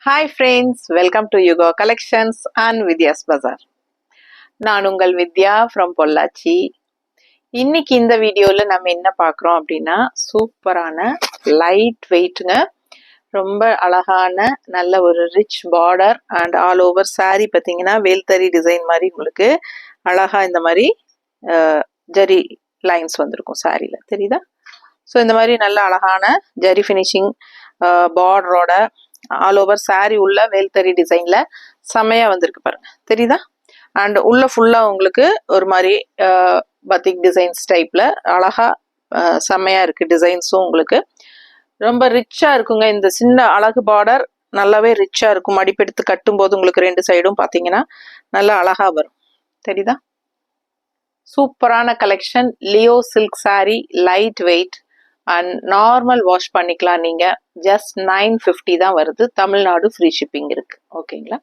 Hi friends, welcome to Yuga Collections and Vidya's Bazaar. நான் உங்கள் வித்யா from Pollachi. இன்னைக்கு இந்த வீடியோல நம்ம என்ன பார்க்குறோம் அப்படின்னா சூப்பரான லைட் வெயிட்ங்க, ரொம்ப அழகான நல்ல ஒரு rich border and all over saree பார்த்தீங்கன்னா வேல்தறி டிசைன் மாதிரி உங்களுக்கு அழகா இந்த மாதிரி ஜரி லைன்ஸ் வந்திருக்கும் சாரியில், தெரியுதா? ஸோ இந்த மாதிரி நல்ல அழகான ஜரி ஃபினிஷிங் பார்டரோட ஆல் ஓவர் saree உள்ள வேல்தறி டிசைன்ல செமையா வந்திருக்கு பாருங்க, தெரியுதா? அண்ட் உள்ள ஃபுல்லா உங்களுக்கு ஒரு மாதிரி பத்திக் டிசைன்ஸ் டைப்ல அழகா செமையா இருக்கு. டிசைன்ஸும் உங்களுக்கு ரொம்ப ரிச்சா இருக்குங்க. இந்த சின்ன அழகு பார்டர் நல்லாவே ரிச்சா இருக்கும். மடிப்பெடுத்து கட்டும் போது உங்களுக்கு ரெண்டு சைடும் பாத்தீங்கன்னா நல்லா அழகா வரும், தெரியுதா? சூப்பரான collection. Leo silk saree, light weight and normal wash பண்ணிக்கலாம். நீங்க ஜஸ்ட் 950 தான் வருது. தமிழ்நாடு ஃப்ரீ ஷிப்பிங் இருக்கு, ஓகேங்களா?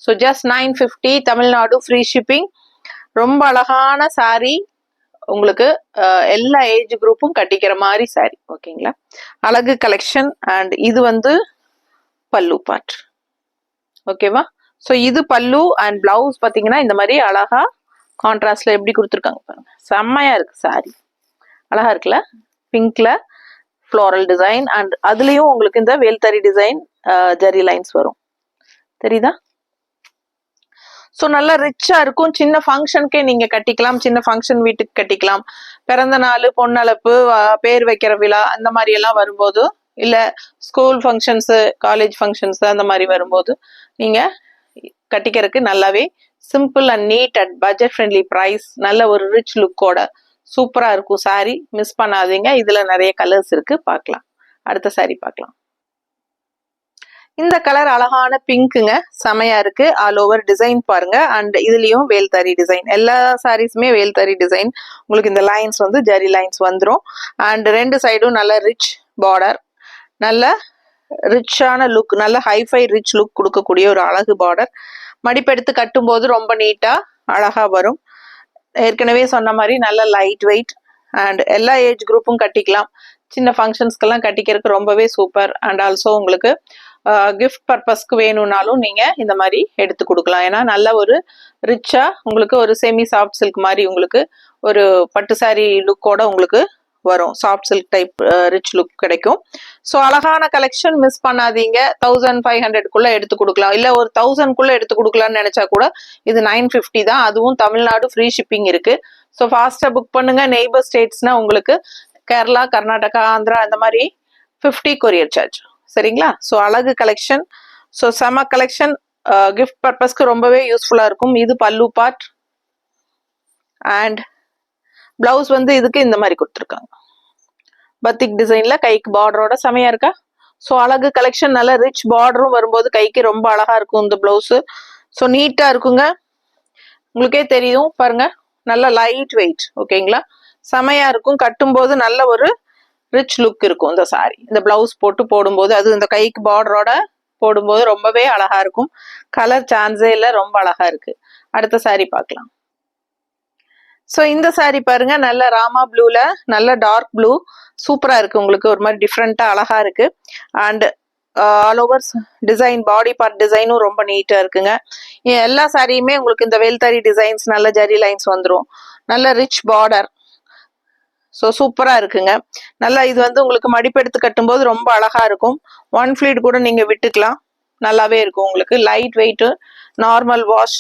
So just 950 Tamil Nadu free shipping. ரொம்ப அழகான saree, உங்களுக்கு எல்லா ஏஜ் குரூப்பும் கட்டிக்கிற மாதிரி saree, ஓகேங்களா? அழகு கலெக்ஷன். அண்ட் இது வந்து பல்லு பார்ட், ஓகேவா? ஸோ இது பல்லு அண்ட் பிளவுஸ் பார்த்தீங்கன்னா இந்த மாதிரி அழகா கான்ட்ராஸ்ட்ல எப்படி கொடுத்துருக்காங்க பாருங்க, செம்மையா இருக்கு saree. அழகா இருக்குல்ல? பிங்க்ல ஃப்ளோரல் டிசைன் அண்ட் அதுலயும் உங்களுக்கு இந்த வேல்தறி டிசைன் ஜரி லைன்ஸ் வரும், தெரியுதா? ஸோ நல்லா ரிச்சா இருக்கும். சின்ன ஃபங்க்ஷனுக்கே நீங்க கட்டிக்கலாம், சின்ன ஃபங்க்ஷன் வீட்டுக்கு கட்டிக்கலாம். பிறந்த நாள், பொண்ணளப்பு, பேர் வைக்கிற விழா அந்த மாதிரி எல்லாம் வரும்போது, இல்ல ஸ்கூல் ஃபங்க்ஷன்ஸ், காலேஜ் ஃபங்க்ஷன்ஸ் அந்த மாதிரி வரும்போது நீங்க கட்டிக்கிறதுக்கு நல்லாவே simple and neat and budget friendly price, நல்ல ஒரு ரிச் லுக்கோட சூப்பரா இருக்கும் saree. மிஸ் பண்ணாதீங்க. இதுல நிறைய கலர்ஸ் இருக்கு, பார்க்கலாம். அடுத்த saree பார்க்கலாம். இந்த கலர் அழகான பிங்க்குங்க, செமையா இருக்கு. ஆல் ஓவர் டிசைன் பாருங்க. அண்ட் இதுலயும் வேல்தறி டிசைன், எல்லா சாரீஸுமே வேல்தறி டிசைன். உங்களுக்கு இந்த லைன்ஸ் வந்து ஜரி லைன்ஸ் வந்துடும். அண்ட் ரெண்டு சைடும் நல்ல ரிச் பார்டர், நல்ல ரிச்சான லுக், நல்ல ஹைஃபை ரிச் லுக் கொடுக்கக்கூடிய ஒரு அழகு பார்டர். மடிப்பெடுத்து கட்டும் போது ரொம்ப நீட்டா அழகா வரும். ஏற்கனவே சொன்ன மாதிரி நல்ல லைட் வெயிட் அண்ட் எல்லா ஏஜ் குரூப்பும் கட்டிக்கலாம். சின்ன ஃபங்க்ஷன்ஸ்க்கெல்லாம் கட்டிக்கிறதுக்கு ரொம்பவே சூப்பர். அண்ட் ஆல்சோ உங்களுக்கு கிஃப்ட் பர்பஸ்க்கு வேணும்னாலும் நீங்க இந்த மாதிரி எடுத்து கொடுக்கலாம். ஏன்னா நல்ல ஒரு ரிச்சா உங்களுக்கு ஒரு செமி சாஃப்ட் சில்க் மாதிரி உங்களுக்கு ஒரு பட்டு சாரி லுக்கோட உங்களுக்கு வரும். Soft silk type rich look கிடைக்கும். ஸோ அழகான கலெக்ஷன், மிஸ் பண்ணாதீங்க. 1500 எடுத்து கொடுக்கலாம், இல்ல ஒரு 1000 எடுத்து கொடுக்கலாம்னு நினைச்சா கூட இது 950 தான். அதுவும் தமிழ்நாடு ஃப்ரீ ஷிப்பிங் இருக்கு. ஸோ ஃபாஸ்டா புக் பண்ணுங்க. நெய்பர் ஸ்டேட்ஸ்னா உங்களுக்கு கேரளா, கர்நாடகா, ஆந்திரா அந்த மாதிரி 50 கொரியர் சார்ஜ், சரிங்களா? ஸோ அழகு கலெக்ஷன், ஸோ செம கலெக்ஷன். கிஃப்ட் பர்பஸ்க்கு ரொம்பவே யூஸ்ஃபுல்லா இருக்கும். இது பல்லு பார்ட் அண்ட் பிளவுஸ் வந்து இதுக்கு இந்த மாதிரி கொடுத்துருக்காங்க. பத்திக் டிசைன்ல கைக்கு பார்டரோட செமையா இருக்கா? ஸோ அழகு கலெக்ஷன். நல்ல ரிச் பார்டரும் வரும்போது கைக்கு ரொம்ப அழகா இருக்கும் இந்த பிளவுஸ். ஸோ நீட்டா இருக்குங்க, உங்களுக்கே தெரியும் பாருங்க. நல்ல லைட் வெயிட், ஓகேங்களா? செமையா இருக்கும். கட்டும் போது நல்ல ஒரு ரிச் லுக் இருக்கும் இந்த saree. இந்த பிளவுஸ் போட்டு போடும்போது, அது இந்த கைக்கு பார்டரோட போடும்போது ரொம்பவே அழகா இருக்கும். கலர் சான்ஸே இல்லை, ரொம்ப அழகா இருக்கு. அடுத்த saree பார்க்கலாம். ஸோ இந்த saree பாருங்க, நல்ல ராமா ப்ளூல நல்ல டார்க் ப்ளூ, சூப்பரா இருக்கு. உங்களுக்கு ஒரு மாதிரி டிஃப்ரெண்டா அழகா இருக்கு. And all over design, body part டிசைனும் ரொம்ப நீட்டா இருக்குங்க. எல்லா சாரியுமே உங்களுக்கு இந்த வேல்தறி டிசைன்ஸ், நல்ல ஜரி லைன்ஸ் வந்துடும். நல்ல ரிச் பார்டர், ஸோ சூப்பரா இருக்குங்க. நல்லா இது வந்து உங்களுக்கு மடிப்பெடுத்து கட்டும்போது ரொம்ப அழகா இருக்கும். ஒன் ஃபிளீட் கூட நீங்க விட்டுக்கலாம், நல்லாவே இருக்கும் உங்களுக்கு. Light weight, normal wash,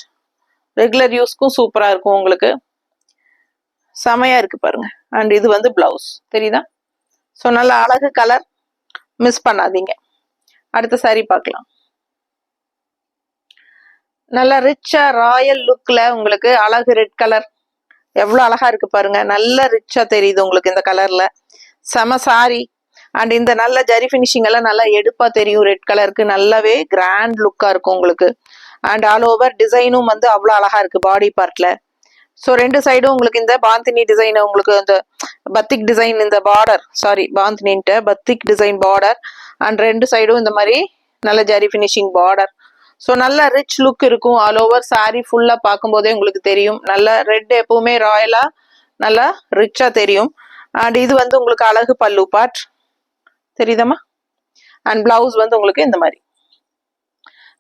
regular யூஸ்க்கும் சூப்பரா இருக்கும் உங்களுக்கு. செமையா இருக்கு பாருங்க. அண்ட் இது வந்து பிளவுஸ், தெரியுதா? ஸோ நல்ல அழகு கலர், மிஸ் பண்ணாதீங்க. அடுத்த saree பார்க்கலாம். நல்ல ரிச்சா ராயல் லுக்ல உங்களுக்கு அழகு ரெட் கலர், எவ்வளவு அழகா இருக்கு பாருங்க. நல்ல ரிச்சா தெரியுது உங்களுக்கு இந்த கலர்ல. செம சாரி. அண்ட் இந்த நல்ல ஜரி பினிஷிங் எல்லாம் நல்லா எடுப்பா தெரியும். ரெட் கலருக்கு நல்லாவே கிராண்ட் லுக்கா இருக்கும் உங்களுக்கு. அண்ட் ஆல் ஓவர் டிசைனும் வந்து அவ்வளவு அழகா இருக்கு பாடி பார்ட்ல. ஸோ ரெண்டு சைடும் உங்களுக்கு இந்த பாந்தினி டிசைன், உங்களுக்கு இந்த பத்திக் டிசைன், இந்த பார்டர், சாரி பாந்தினின்ட்டு பத்திக் டிசைன் பார்டர். அண்ட் ரெண்டு சைடும் இந்த மாதிரி நல்ல ஜரி பினிஷிங் பார்டர். ஸோ நல்ல ரிச் லுக் இருக்கும். ஆல் ஓவர் saree ஃபுல்லா பார்க்கும்போதே உங்களுக்கு தெரியும். நல்ல ரெட் எப்பவுமே ராயலா நல்லா ரிச்சா தெரியும். அண்ட் இது வந்து உங்களுக்கு அழகு பல்லு பார்ட், தெரியுதமா? அண்ட் பிளவுஸ் வந்து உங்களுக்கு இந்த மாதிரி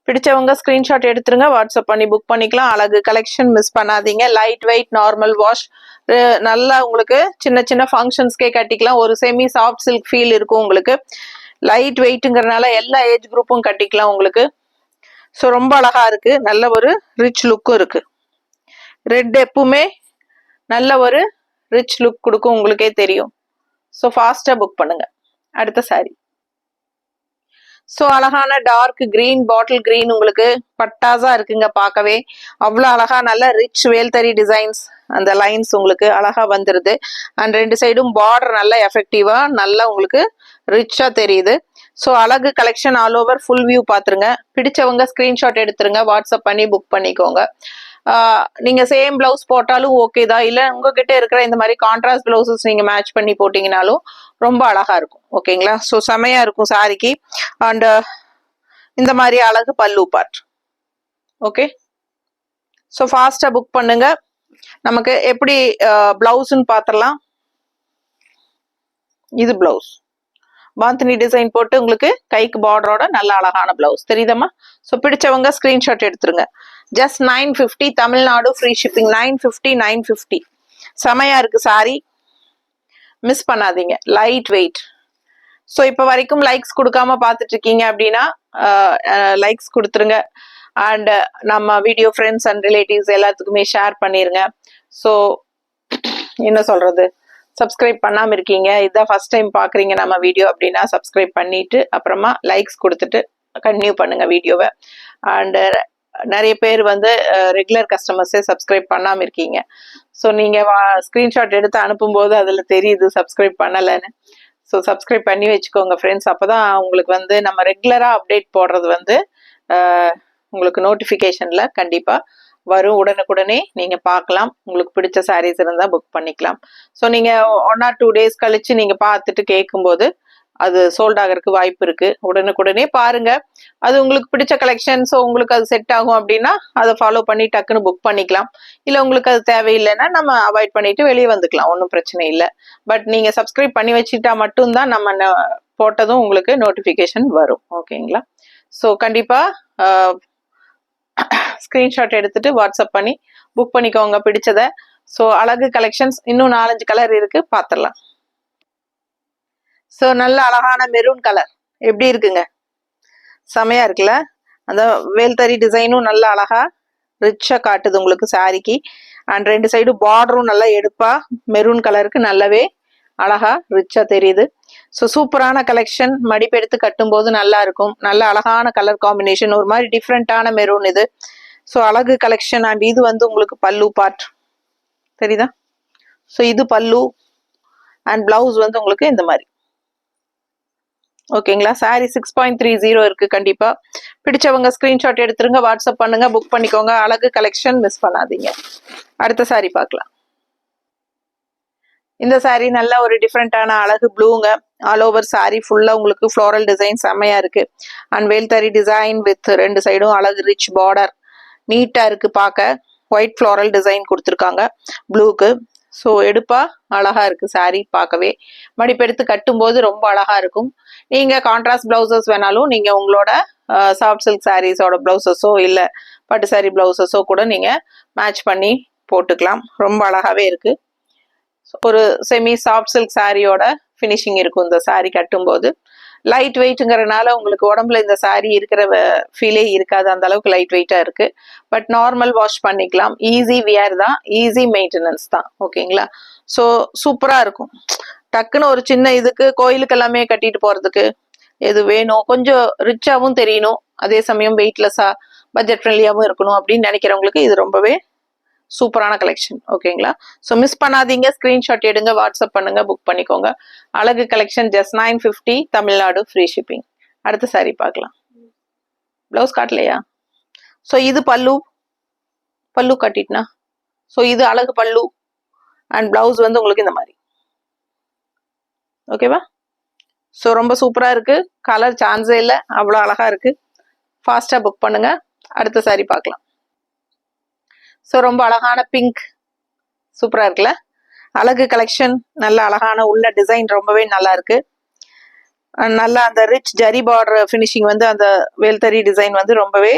பிடிச்சவங்க ஸ்கிரீன்ஷாட் எடுத்துருங்க, வாட்ஸ்அப் பண்ணி புக் பண்ணிக்கலாம். அழகு கலெக்ஷன் மிஸ் பண்ணாதீங்க. லைட் வெயிட் நார்மல் வாஷ், நல்லா உங்களுக்கு சின்ன சின்ன ஃபங்க்ஷன்ஸ்க்கே கட்டிக்கலாம். ஒரு செமி சாஃப்ட் சில்க் ஃபீல் இருக்கும் உங்களுக்கு. லைட் வெயிட்டுங்கிறனால எல்லா ஏஜ் குரூப்பும் கட்டிக்கலாம் உங்களுக்கு. ஸோ ரொம்ப அழகா இருக்கு, நல்ல ஒரு ரிச் லுக்கும் இருக்கு. ரெட் எப்பவுமே நல்ல ஒரு ரிச் லுக் கொடுக்கும், உங்களுக்கே தெரியும். ஸோ ஃபாஸ்டா புக் பண்ணுங்க. அடுத்த சாரி. ஸோ அழகான டார்க் கிரீன், பாட்டில் கிரீன், உங்களுக்கு பட்டாசா இருக்குங்க பார்க்கவே. அவ்வளோ அழகா நல்ல ரிச் வேல்தறி டிசைன்ஸ், அந்த லைன்ஸ் உங்களுக்கு அழகா வந்துருது. அண்ட் ரெண்டு சைடும் பார்டர் நல்லா எஃபெக்டிவா நல்லா உங்களுக்கு ரிச்சா தெரியுது. ஸோ அழகு collection all over full view பார்த்துருங்க. பிடிச்சவங்க ஸ்கிரீன்ஷாட் எடுத்துருங்க, வாட்ஸ்அப் பண்ணி புக் பண்ணிக்கோங்க. நீங்க சேம் பிளவுஸ் போட்டாலும் ஓகே தான், இல்ல உங்ககிட்ட இருக்கிற இந்த மாதிரி கான்ட்ராஸ்ட் பிளவுசஸ் நீங்க மேட்ச் பண்ணி போட்டீங்கனாலும் ரொம்ப அழகா இருக்கும். ஓகேங்களா? ஸோ செமையா இருக்கும் சாரிக்கு. அண்ட் இந்த மாதிரி அழகு பல்லு பார்ட். ஓகே, ஸோ ஃபாஸ்டா புக் பண்ணுங்க. நமக்கு எப்படி பிளவுஸ்ன்னு பார்த்துடலாம். இது பிளவுஸ் பாந்தினி டிசைன் போட்டு உங்களுக்கு கைக்கு பார்டரோட நல்ல அழகான பிளவுஸ் தெரியுதம்மா. ஸோ பிடிச்சவங்க ஸ்கிரீன்ஷாட் எடுத்துருங்க. Just 950 Tamil Nadu free shipping. 950 செமையா இருக்கு சாரி, மிஸ் பண்ணாதீங்க. Light weight. ஸோ இப்போ வரைக்கும் லைக்ஸ் கொடுக்காம பார்த்துட்டு இருக்கீங்க அப்படின்னா லைக்ஸ் கொடுத்துருங்க. அண்ட் நம்ம வீடியோ ஃப்ரெண்ட்ஸ் அண்ட் ரிலேட்டிவ்ஸ் எல்லாத்துக்குமே ஷேர் பண்ணிருங்க. ஸோ என்ன சொல்றது, சப்ஸ்கிரைப் பண்ணாம இருக்கீங்க, இதான் ஃபர்ஸ்ட் டைம் பாக்குறீங்க நம்ம வீடியோ அப்படின்னா சப்ஸ்கிரைப் பண்ணிட்டு அப்புறமா லைக்ஸ் கொடுத்துட்டு கண்டினியூ பண்ணுங்க வீடியோவை. அண்ட் நிறைய பேர் வந்து ரெகுலர் கஸ்டமர்ஸே சப்ஸ்கிரைப் பண்ணாம இருக்கீங்க. ஸோ நீங்க ஸ்கிரீன்ஷாட் எடுத்து அனுப்பும்போது அதுல தெரியுது சப்ஸ்கிரைப் பண்ணலைன்னு. ஸோ சப்ஸ்கிரைப் பண்ணி வச்சுக்கோங்க ஃப்ரெண்ட்ஸ். அப்போதான் உங்களுக்கு வந்து நம்ம ரெகுலரா அப்டேட் போடுறது வந்து உங்களுக்கு நோட்டிஃபிகேஷன்ல கண்டிப்பா வரும். உடனுக்குடனே நீங்க பார்க்கலாம். உங்களுக்கு பிடிச்ச சாரீஸ் இருந்தா புக் பண்ணிக்கலாம். ஸோ நீங்க 1 or 2 days கழிச்சு நீங்க பார்த்துட்டு கேட்கும்போது அது சோல்ட் ஆகிறதுக்கு வாய்ப்பு இருக்கு. உடனுக்குடனே பாருங்க, அது உங்களுக்கு பிடிச்ச கலெக்ஷன், ஸோ உங்களுக்கு அது செட் ஆகும் அப்படின்னா அதை ஃபாலோ பண்ணி டக்குன்னு புக் பண்ணிக்கலாம். இல்லை உங்களுக்கு அது தேவையில்லைன்னா நம்ம அவாய்ட் பண்ணிட்டு வெளியே வந்துக்கலாம், ஒன்றும் பிரச்சனை இல்லை. பட் நீங்க சப்ஸ்கிரைப் பண்ணி வச்சுட்டா மட்டும்தான் நம்ம போட்டதும் உங்களுக்கு நோட்டிஃபிகேஷன் வரும். ஓகேங்களா? ஸோ கண்டிப்பா ஸ்கிரீன்ஷாட் எடுத்துட்டு வாட்ஸ்அப் பண்ணி புக் பண்ணிக்கோங்க பிடிச்சத. ஸோ அழகு கலெக்ஷன்ஸ் இன்னும் 4-5 கலர் இருக்கு, பார்த்துடலாம். ஸோ நல்ல அழகான மெரூன் கலர் எப்படி இருக்குங்க, செமையா இருக்குல்ல. அந்த வேல்தறி டிசைனும் நல்ல அழகா ரிச்சா காட்டுது உங்களுக்கு சாரிக்கு. அண்ட் ரெண்டு சைடு பார்டரும் நல்லா எடுப்பா மெரூன் கலருக்கு நல்லாவே அழகா ரிச்சா தெரியுது. ஸோ சூப்பரான கலெக்ஷன், மடிப்பெடுத்து கட்டும் போது நல்லா இருக்கும். நல்ல அழகான கலர் காம்பினேஷன், ஒரு மாதிரி டிஃப்ரெண்டான மெரூன் இது. ஸோ அழகு கலெக்ஷன். அண்ட் இது வந்து உங்களுக்கு பல்லு பார்ட் தெரியுதா. ஸோ இது பல்லு அண்ட் பிளவுஸ் வந்து உங்களுக்கு இந்த மாதிரி. ஓகேங்களா? சாரி 6.30 இருக்கு. கண்டிப்பா பிடிச்சவங்க ஸ்கிரீன்ஷாட் எடுத்துருங்க, வாட்ஸ்அப் பண்ணுங்க, புக் பண்ணிக்கோங்க. அழகு கலெக்ஷன் மிஸ் பண்ணாதீங்க. அடுத்த சாரி பார்க்கலாம். இந்த சாரி நல்ல ஒரு டிஃப்ரெண்டான அழகு ப்ளூங்க. ஆல் ஓவர் சாரி ஃபுல்லா உங்களுக்கு ஃப்ளோரல் டிசைன் செம்மையா இருக்கு. அண்ட் வேல்தறி டிசைன் வித் ரெண்டு சைடும் அழகு ரிச் பார்டர், நீட்டா இருக்கு பார்க்க. ஒயிட் ஃப்ளோரல் டிசைன் கொடுத்துருக்காங்க ப்ளூக்கு. ஸோ எடுப்பா அழகா இருக்கு சாரி பார்க்கவே. மடிப்பெடுத்து கட்டும் போது ரொம்ப அழகா இருக்கும். நீங்க கான்ட்ராஸ்ட் பிளவுசஸ் வேணாலும் நீங்க உங்களோட சாஃப்ட் சில்க் சாரீஸோட பிளவுசஸோ இல்ல பட்டு சாரி பிளவுசஸோ கூட நீங்க மேட்ச் பண்ணி போட்டுக்கலாம். ரொம்ப அழகாவே இருக்கு. ஒரு செமி சாஃப்ட் சில்க் சாரியோட ஃபினிஷிங் இருக்கும் இந்த சாரி கட்டும்போது. லைட் வெயிட்ங்கிறதுனால உங்களுக்கு உடம்புல இந்த சாரி இருக்கிற ஃபீலே இருக்காது, அந்த அளவுக்கு லைட் வெயிட்டா இருக்கு. பட் நார்மல் வாஷ் பண்ணிக்கலாம், ஈஸி வியர் தான், ஈஸி மெயின்டெனன்ஸ் தான். ஓகேங்களா? ஸோ சூப்பரா இருக்கும். டக்குன்னு ஒரு சின்ன இதுக்கு கோயிலுக்கு எல்லாமே கட்டிட்டு போறதுக்கு எது வேணும், கொஞ்சம் ரிச்சாவும் தெரியணும், அதே சமயம் வெயிட்லெஸ்ஸா பட்ஜெட் ஃப்ரெண்ட்லியாவும் இருக்கணும் அப்படின்னு நினைக்கிறவங்களுக்கு இது ரொம்பவே சூப்பரான கலெக்ஷன். ஓகேங்களா? ஸோ மிஸ் பண்ணாதீங்க, ஸ்கிரீன்ஷாட் எடுங்க, வாட்ஸ்அப் பண்ணுங்க, புக் பண்ணிக்கோங்க. அழகு collection just 950 Tamil Nadu free shipping. அடுத்த சாரி பார்க்கலாம். பிளவுஸ் காட்டலையா? ஸோ இது பல்லு, பல்லு கட்டிட்டுனா. ஸோ இது அழகு பல்லு அண்ட் பிளவுஸ் வந்து உங்களுக்கு இந்த மாதிரி. ஓகேவா? ஸோ ரொம்ப சூப்பரா இருக்கு, கலர் சான்ஸே இல்லை, அவ்வளோ அழகா இருக்கு. ஃபாஸ்டா புக் பண்ணுங்க. அடுத்த சாரி பார்க்கலாம். ஸோ ரொம்ப அழகான பிங்க், சூப்பரா இருக்குல்ல. அழகு கலெக்ஷன் நல்ல அழகான உள்ள டிசைன் ரொம்பவே நல்லா இருக்கு. நல்லா அந்த ரிச் ஜரி பார்டர் ஃபினிஷிங் வந்து அந்த வேல்தறி டிசைன் வந்து ரொம்பவே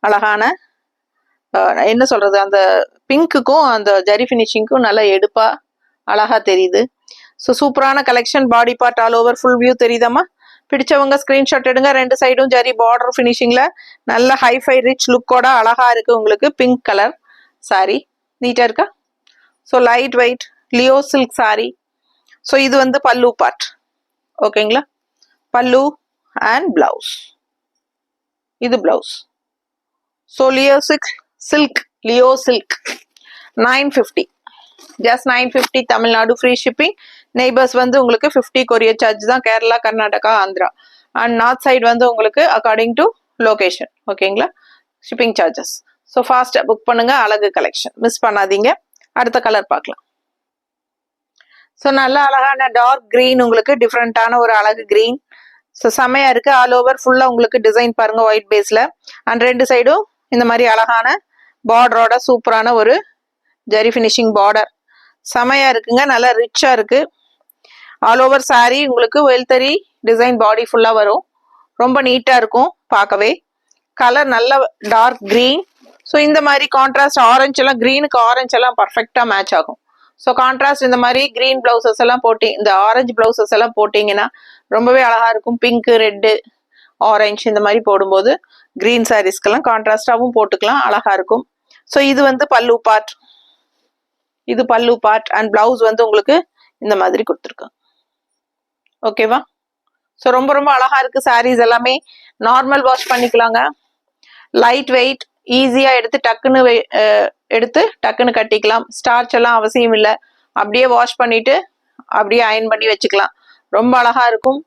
அழகான என்ன சொல்றது, அந்த பிங்க்குக்கும் அந்த ஜரி ஃபினிஷிங்க்கும் நல்லா எடுப்பா அழகா தெரியுது. ஸோ சூப்பரான collection. Body part all over full view தெரியுதாம்மா? பிடிச்சவங்க ஸ்கிரீன்ஷாட் எடுங்க. 2 சைடும் ஜரி பார்டர் ஃபினிஷிங்ல நல்ல ஹைஃபை ரிச் லுக்கோட அழகா இருக்கு. உங்களுக்கு பிங்க் கலர் சாரி நீட்டா இருக்கா? So light weight Leo silk sorry. So இது வந்து பல்லு பார்ட். ஓகேங்களா? பல்லு அண்ட் பிளவுஸ். இது blouse. So Leo silk 950, just 950 Tamil Nadu free shipping. Neighbours வந்து உங்களுக்கு 50 கொரியர் சார்ஜ் தான். Kerala, Karnataka, Andhra and north side வந்து உங்களுக்கு அக்கார்டிங் டு லொகேஷன். ஓகேங்களா? Shipping charges. ஸோ ஃபாஸ்ட்டாக புக் பண்ணுங்க. அழகு கலெக்ஷன் மிஸ் பண்ணாதீங்க. அடுத்த கலர் பார்க்கலாம். ஸோ நல்ல அழகான டார்க் கிரீன், உங்களுக்கு டிஃப்ரெண்டான ஒரு அழகு கிரீன். ஸோ செமையா இருக்கு. ஆல் ஓவர் ஃபுல்லா உங்களுக்கு டிசைன் பாருங்க ஒயிட் பேஸ்ல. அண்ட் 2 சைடும் இந்த மாதிரி அழகான பார்டரோட சூப்பரான ஒரு ஜரி ஃபினிஷிங் பார்டர். செமையா இருக்குங்க. நல்லா ரிச்சா இருக்கு. ஆல் ஓவர் சாரி உங்களுக்கு வேல்தறி டிசைன் பாடி ஃபுல்லா வரும். ரொம்ப நீட்டா இருக்கும் பார்க்கவே. கலர் நல்ல டார்க் கிரீன். ஸோ இந்த மாதிரி கான்ட்ராஸ்ட் ஆரஞ்சு எல்லாம், கிரீனுக்கு ஆரஞ்சு எல்லாம் பர்ஃபெக்டா மேட்ச் ஆகும். ஸோ கான்ட்ராஸ்ட் இந்த மாதிரி கிரீன் பிளவுசஸ் எல்லாம் போட்டி, இந்த ஆரஞ்சு பிளவுசஸ் எல்லாம் போட்டிங்கன்னா ரொம்பவே அழகா இருக்கும். பிங்க், ரெட்டு, ஆரஞ்சு இந்த மாதிரி போடும்போது கிரீன் சாரீஸ்க்கெல்லாம் கான்ட்ராஸ்டாகவும் போட்டுக்கலாம், அழகா இருக்கும். ஸோ இது வந்து பல்லு பார்ட். இது பல்லு பார்ட் அண்ட் பிளவுஸ் வந்து உங்களுக்கு இந்த மாதிரி கொடுத்துருக்கோம். ஓகேவா? ஸோ ரொம்ப ரொம்ப அழகா இருக்கு. சாரீஸ் எல்லாமே நார்மல் வாஷ் பண்ணிக்கலாங்க. லைட் வெயிட், ஈஸியா எடுத்து டக்குன்னு கட்டிக்கலாம். ஸ்டார்ச் எல்லாம் அவசியம் இல்லை. அப்படியே வாஷ் பண்ணிட்டு அப்படியே அயன் பண்ணி வச்சுக்கலாம். ரொம்ப அழகா இருக்கும்.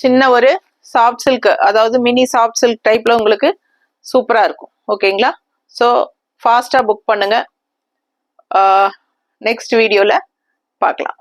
சின்ன ஒரு சாஃப்ட் சில்க், அதாவது மினி சாஃப்ட் சில்க் டைப்ல உங்களுக்கு சூப்பரா இருக்கும். ஓகேங்களா? ஸோ ஃபாஸ்டா புக் பண்ணுங்க. நெக்ஸ்ட் வீடியோல பார்க்கலாம்.